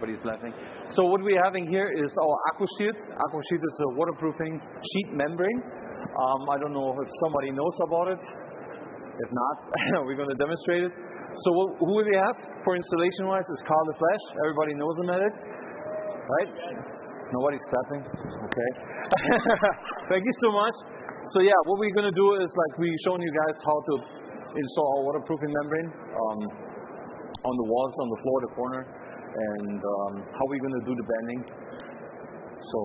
Everybody's laughing. So what we're having here is our Aqua sheet. Aqua sheet is a waterproofing sheet membrane. I don't know if somebody knows about it. If not, we're going to demonstrate it. So who we have for installation-wise is Carl the Flash. Everybody knows him at it, right? Nobody's clapping. Okay. Thank you so much. So yeah, what we're going to do is we're showing you guys how to install our waterproofing membrane on the walls, on the floor, the corner, and how we're going to do the bending. So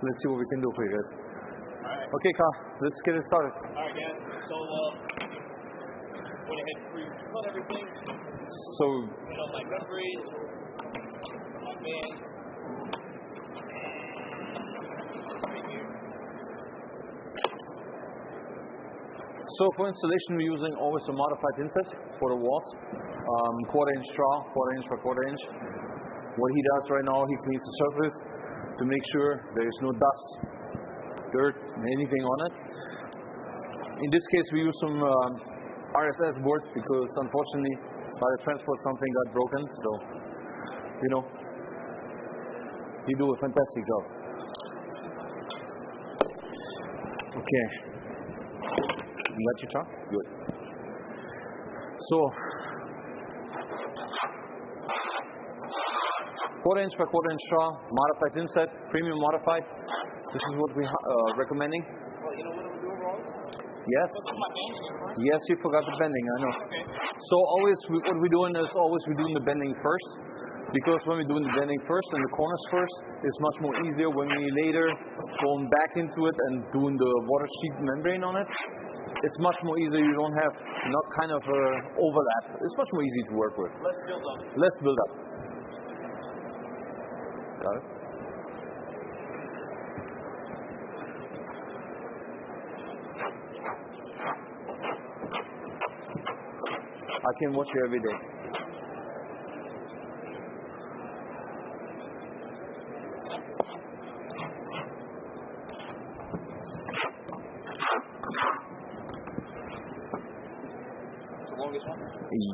let's see what we can do for you guys. Alright. Okay, Carl, let's get it started. Alright, guys. So went ahead and pre-cut everything. So Put on my membranes, my band. So for installation, we're using always a modified inset for the walls, quarter-inch straw, quarter-inch by quarter-inch. What he does right now, he cleans the surface to make sure there is no dust, dirt, anything on it. In this case, we use some RSS boards because unfortunately, by the transport, something got broken. So, you do a fantastic job. Okay. You got your chalk? Good. So, quarter-inch by quarter-inch straw, modified inset, premium modified. This is what we're recommending. Well, you know what I'm doing wrong? Yes. Yes, you forgot the bending, I know. Okay. So what we're doing is we're doing the bending first. Because when we're doing the bending first and the corners first, it's much more easier when we later going back into it and doing the water sheet membrane on it. It's much more easier. You don't have not kind of overlap. It's much more easy to work with. Let's build up. Let's build up. Got it? I can watch you every day.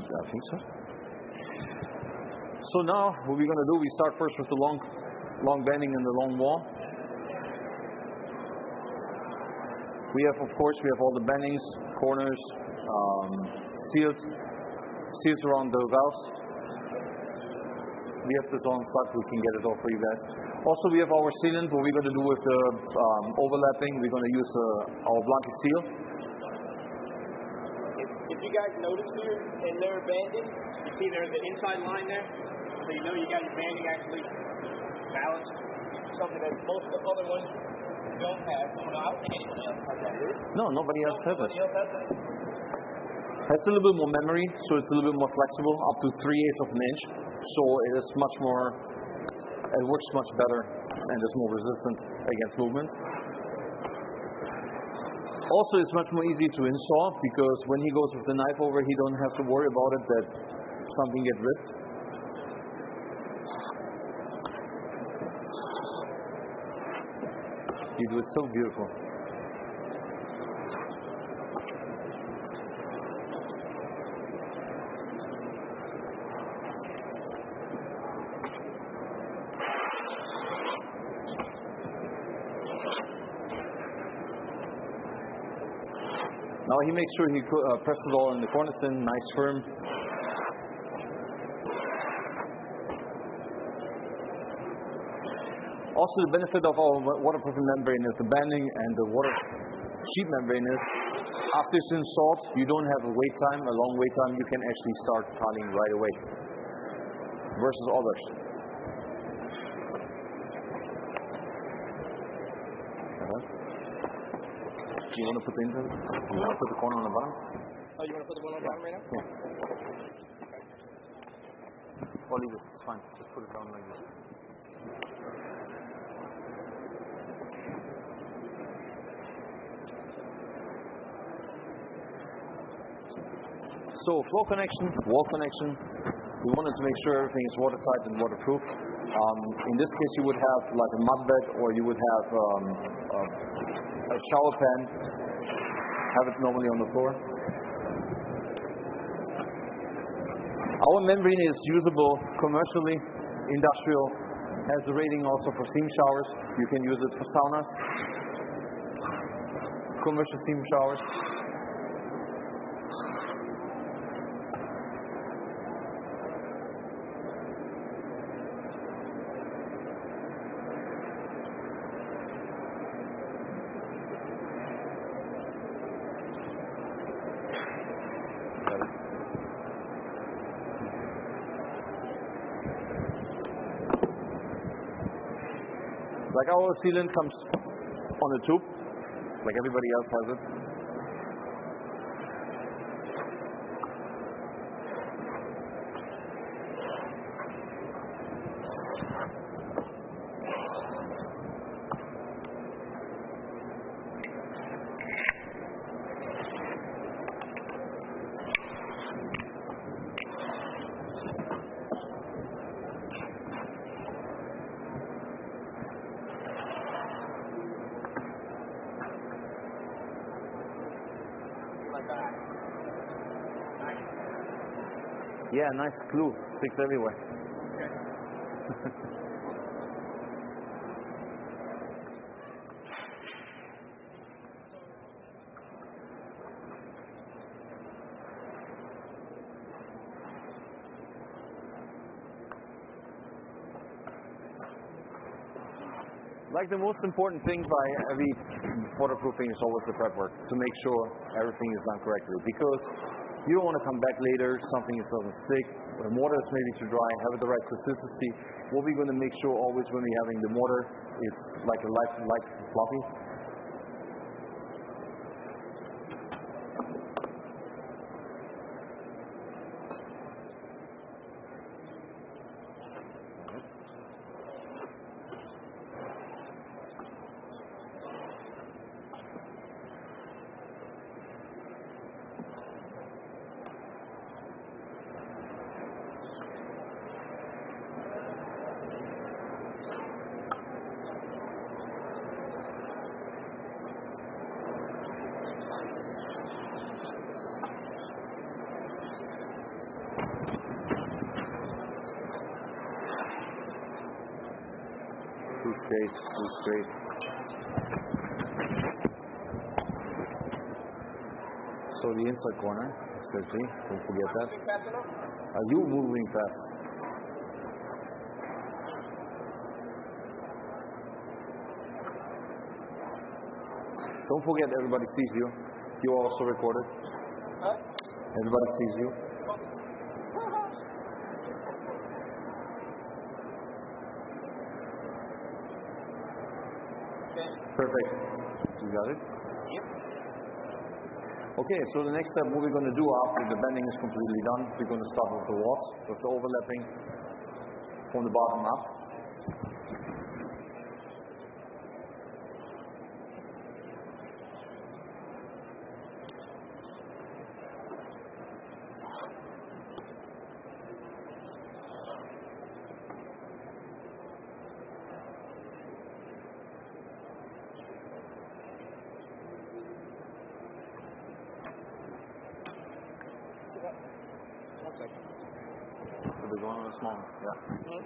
I think so. So now what we're going to do, we start first with the long bending and the long wall. We have all the bendings, corners, seals around the valves. We have this on stock, we can get it all for you guys. Also we have our sealant. What we're going to do with the overlapping, we're going to use our Blanke seal. If you guys notice here in their banding, you see there's the inside line there, so you know you got your banding actually balanced, something that most of the other ones don't have. I don't think anyone else has that. No, nobody else has it. Nobody else has that. Has a little bit more memory, so it's a little bit more flexible, up to 3/8 of an inch. So it is much more, it works much better and is more resistant against movements. Also, it's much more easy to install because when he goes with the knife over, he don't have to worry about it that something get ripped. You do it so beautiful. Now he makes sure he presses it all in the corners in, nice firm. Also the benefit of our waterproofing membrane is the bending and the water sheet membrane is after it's installed, you don't have a wait time, a long wait time, you can actually start cutting right away versus others. You want to put the you want to put the corner on the bottom? Oh, you want to put the one on the bottom right now? Yeah. Or leave it, it's fine. Just put it down like this. So floor connection, wall connection. We wanted to make sure everything is watertight and waterproof. In this case, you would have like a mud bed, or you would have a shower pan. Have it normally on the floor. Our membrane is usable commercially Industrial has a rating also for steam showers. You can use it for saunas, commercial steam showers. Like our sealant comes on a tube, like everybody else has it. Yeah, nice glue. Sticks everywhere. Like the most important thing by every waterproofing is always the prep work, to make sure everything is done correctly. Because you don't want to come back later, something doesn't stick, the mortar is maybe too dry, have it the right consistency. What we're going to make sure always when we're having the mortar is like a light fluffy. Too straight. So the inside corner, certainly, don't forget that. Are you moving fast? Don't forget everybody sees you. You are also recorded. Everybody sees you. Perfect. You got it? Yep. Okay, so the next step, what we're going to do after the bending is completely done, we're going to start with the walls, with the overlapping from the bottom up. One second. The big one or the small one? Yeah. Mm-hmm.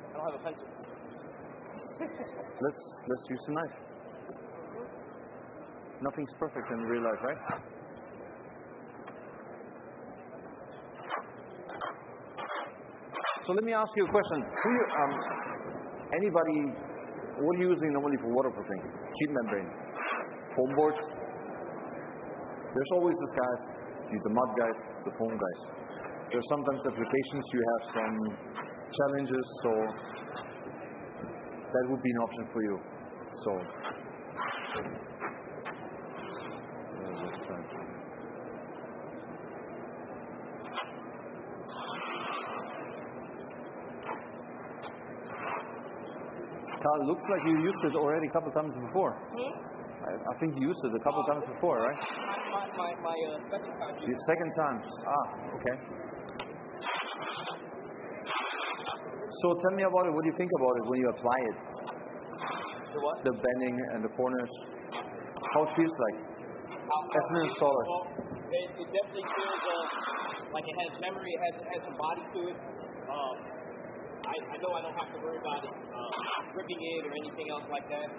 I don't have a pencil. Let's use the knife. Nothing's perfect in real life, right? So let me ask you a question. Anybody, what are you using normally for waterproofing? Sheet membrane, foam board. There's always these guys, the mud guys, the foam guys. There's sometimes applications you have some challenges, so that would be an option for you. So Carl, it looks like you used it already a couple times before. I think you used it a couple times before, right? My second time. The second time. Okay. So tell me about it. What do you think about it when you apply it? The what? The bending and the corners. How it feels like? as an installer? It definitely feels like it has memory. It has some body to it. I know I don't have to worry about it ripping it or anything else like that.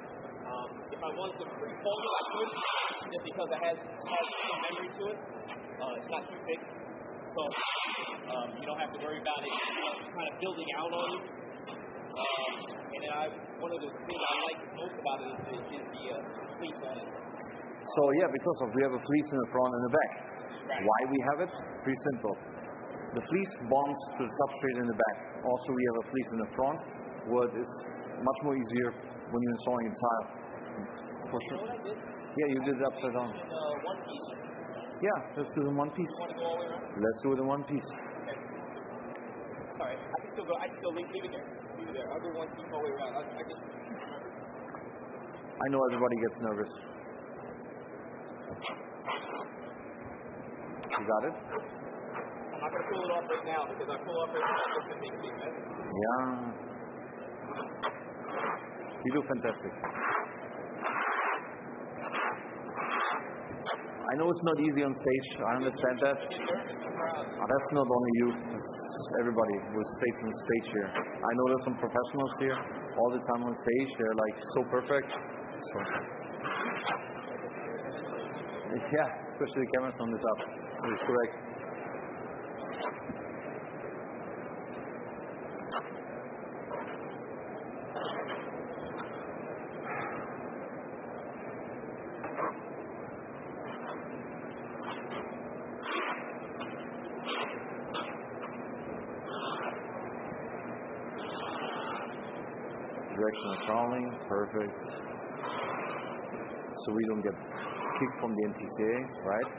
If I wanted to pre-fold it, I could, just because it has some memory to it. It's not too thick, so you don't have to worry about it kind of building out on you. And then one of the things I like most about it is the fleece on it. So yeah, because we have a fleece in the front and the back. Right. Why we have it? Pretty simple. The fleece bonds to the substrate in the back. Also, we have a fleece in the front, where it is much more easier when you're installing a tile. For sure. You know what I did? Yeah, you did it upside down. One piece. Yeah, let's do it in one piece. Want to go all the way around? Let's do it in one piece. Okay. Sorry, I can still go. I can still leave it there. Leave it there. I'll go one piece all the way around. I just. I know everybody gets nervous. You got it? I'm not going to pull it off right now because I pull off right now just to make it better. Yeah. You do fantastic. I know it's not easy on stage. I understand that. That's not only you. It's everybody who stays on stage here. I know there's some professionals here all the time on stage. They're like so perfect. So. Yeah, especially the cameras on the top. That is correct. Directional crawling, perfect. So we don't get kicked from the NTCA, right?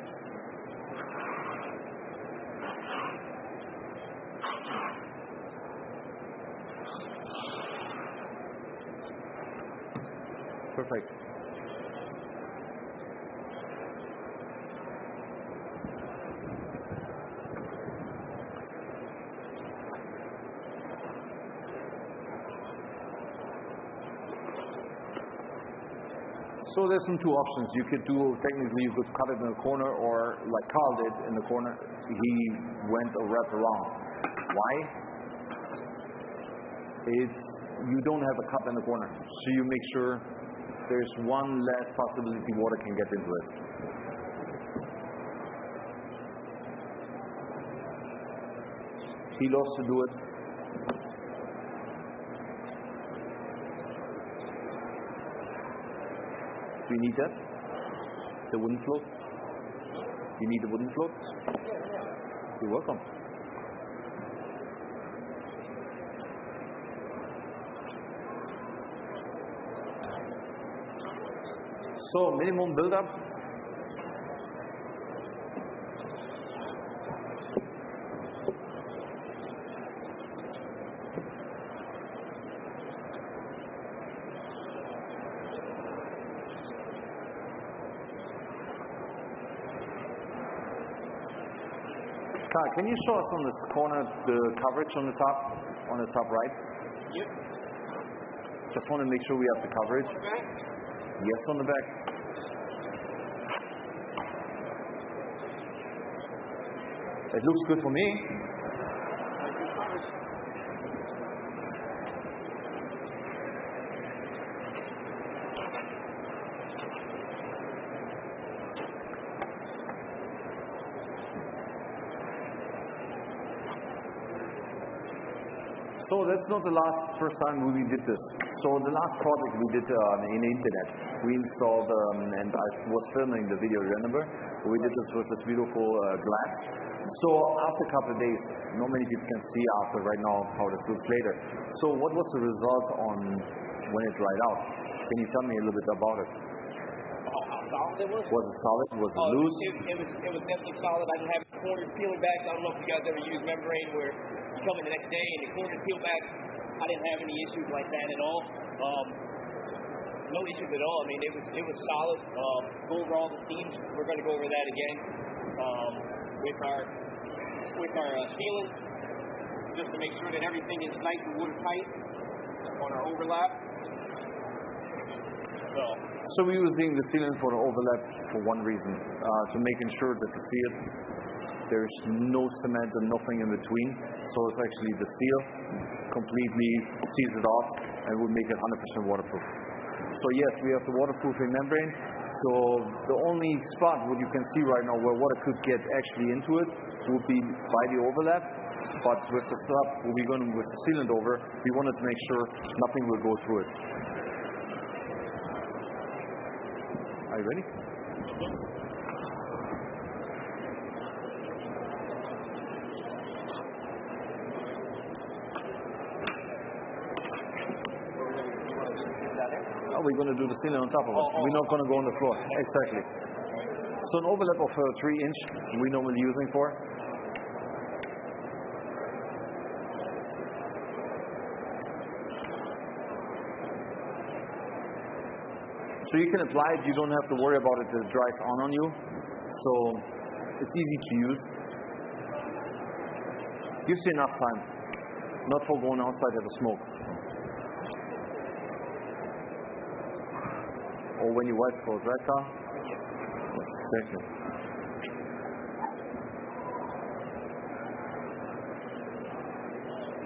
Perfect. So there's some two options. You could technically you could cut it in the corner, or like Carl did in the corner, he went a wrap around. Why? It's you don't have a cut in the corner, so you make sure there's one less possibility water can get into it. He loves to do it. Do you need that? The wooden float? You need the wooden float? You're welcome. So, minimum build-up. Can you show us on this corner the coverage on the top right? Yep. Just want to make sure we have the coverage. On the back? Yes, on the back. It looks good for me. So that's not the first time we did this. So the last project we did in the internet, we installed, and I was filming the video, remember? We did this with this beautiful glass. So after a couple of days, not many people can see after right now how this looks later. So what was the result on when it dried out? Can you tell me a little bit about it? How solid it was? Was it solid? Was it loose? It was definitely solid. I didn't have the corners peeling back. I don't know if you guys ever used membrane where you come in the next day and the corners peel back. I didn't have any issues like that at all. No issues at all. I mean, it was solid. Go over all the seams. We're going to go over that again with our sealant, just to make sure that everything is nice and watertight on our overlap. So. So we're using the sealant for the overlap for one reason, to making sure that the seal, there's no cement and nothing in between. So it's actually the seal completely seals it off and will make it 100% waterproof. So yes, we have the waterproofing membrane. So the only spot what you can see right now where water could get actually into it would be by the overlap. But with the stuff we're going with the sealant over, we wanted to make sure nothing will go through it. Are you ready? Yes. We're going to do the sealant on top of it. We're not going to go on the floor. Exactly. So an overlap of 3 inch we're normally using for. So you can apply it. You don't have to worry about it that it dries on you. So it's easy to use. Gives you enough time. Not for going outside at the smoke. Or when your wife's clothes, right, Carl? Yes, exactly.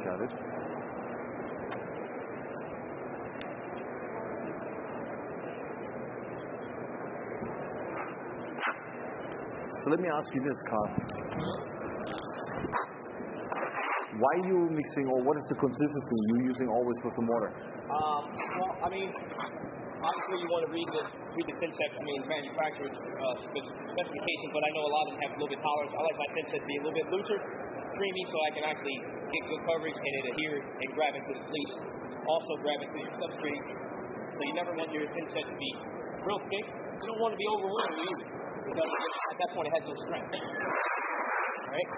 Got it. So let me ask you this, Carl. Why are you mixing, or what is the consistency you're using always with the mortar? Well, I mean, obviously you want to read the thin set, manufacturer's specifications, but I know a lot of them have a little bit tolerance. I like my thin set to be a little bit looser, creamy, so I can actually get good coverage and it adhere and grab into the fleece. Also grab into your substrate. So you never want your thin set to be real thick. You don't want to be overwhelming either, because at that point it has no strength. Right?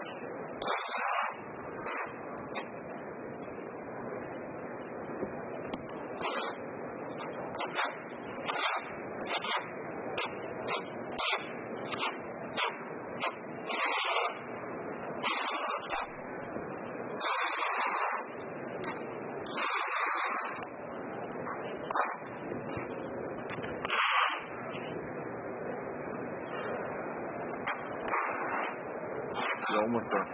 You're almost there.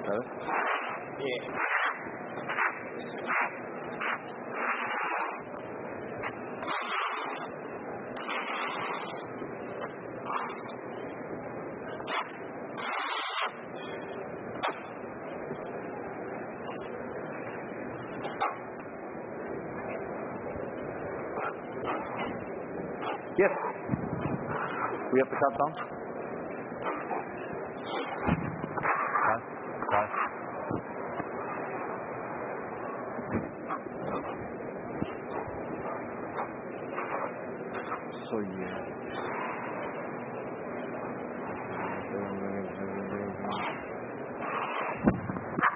Got it? Yeah. Yes. We have to cut down. Cut. So yeah.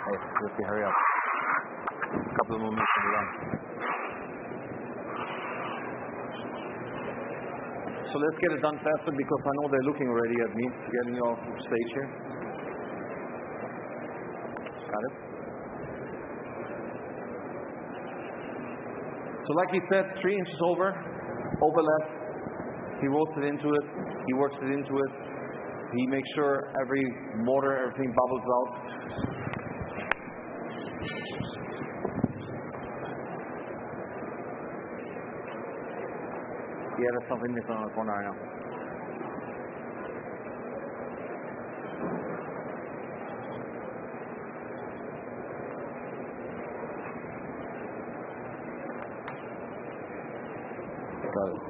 Hey, we have to hurry up. A couple of more minutes to be done. So let's get it done faster because I know they're looking already at me, getting off stage here. Got it? So like he said, 3 inches over, overlap. He rolls it into it. He works it into it. He makes sure every mortar, everything bubbles out. Yeah, there's something missing on the corner right now. Got it.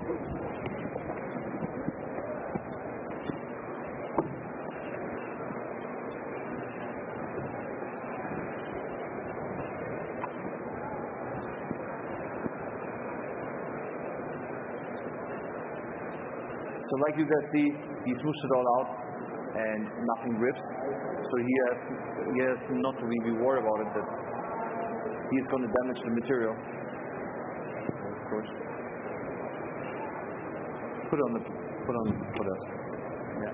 So like you guys see, he smooshed it all out and nothing rips. So he has not to be worried about it that he's going to damage the material. Of course. Put on for this. Yeah.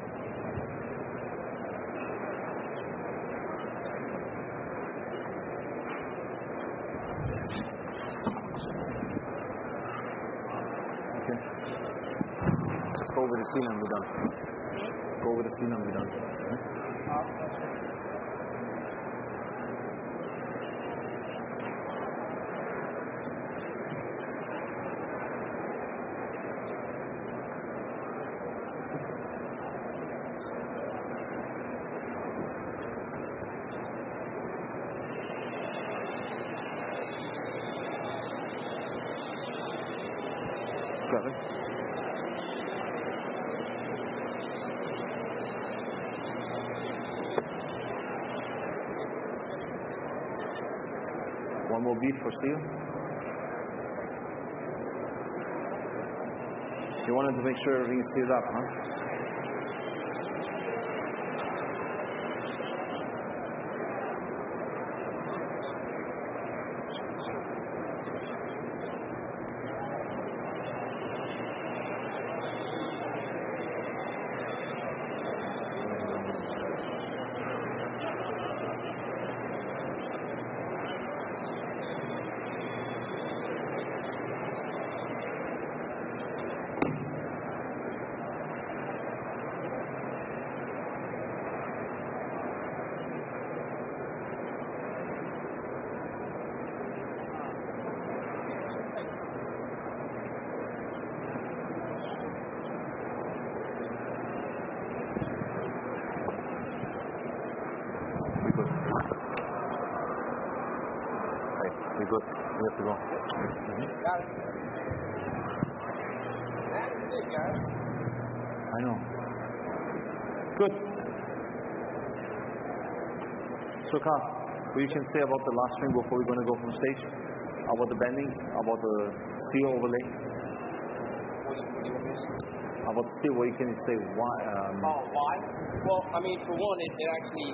Okay. Just go over the seal and we're done. Go over the seal and we're done. Got it. One more beat for seal. You wanted to make sure everything is sealed up, huh? You're good. We have to go. Got it. That's it, guys. I know. Good. So, Carl, what you can say about the last string before we're going to go from stage? About the bending, about the seal overlay? About the seal, what you can say? Why? Why? Well, I mean, for one, it actually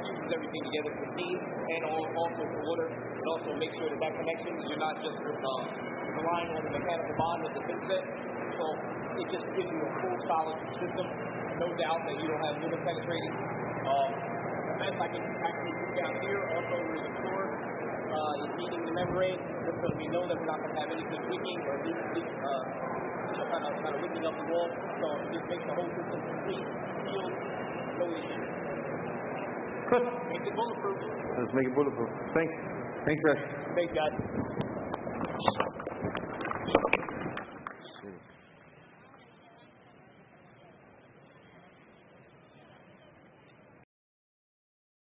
fixes everything together for steam and also for water. It also makes sure that connection, you're not just relying on the mechanical bond with the fin set. So it just gives you a full solid system. No doubt that you don't have lumen penetrating. The vent I can actually put down here, also where the core is meeting the membrane, just so we know that we're not going to have anything leaking or kind of leaking up the wall. So it just makes the whole system complete, sealed, no issues. Good. Make it bulletproof. Let's make it bulletproof. Thanks. Thanks, guys. Thanks, guys.